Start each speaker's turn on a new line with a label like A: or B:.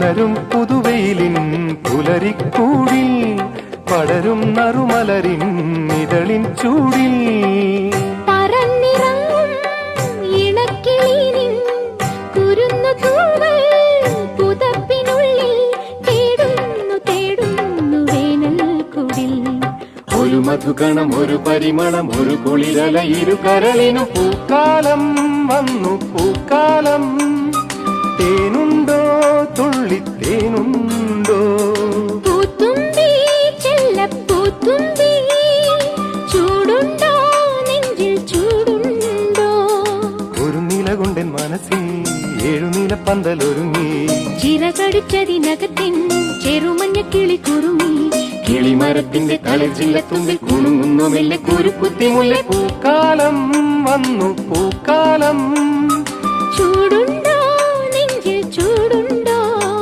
A: പുണരും പുതുവെയിലിൻ പുലരിക്കൂടിൽ പടരും നറുമലരിൻ ഇതളിൻ ചൂടിൽ ഒരു മധുകണം ഒരു പരിമളം ഒരു കുളിരല ഇരു കരളിനും പൂക്കാലം വന്നു പൂക്കാലം തേനുണ്ടോ തുള്ളിത്തേനുണ്ടോ
B: പൂത്തുമ്പി ചെല്ലപ്പൂത്തുമ്പി ചൂടുണ്ടോ നെഞ്ചിൽ ചൂടുണ്ടോ
A: ഒരു നിലകൊണ്ടൻ മനസ്സിൽ ഏഴുനില പന്തലൊരുങ്ങി
B: ചിറകടിച്ചതിനകത്തിൻ ചെറുമഞ്ഞ കിളി കുറുങ്ങി
A: കിളിമരത്തിന്റെ തളിർജില്ലത്തുമ്പിൽ കുണുങ്ങുന്നു മെല്ലെ കുരുക്കുത്തിമുല്ല പൂക്കാലം വന്നു പൂക്കാലം
B: ചൂടുണ്ടോ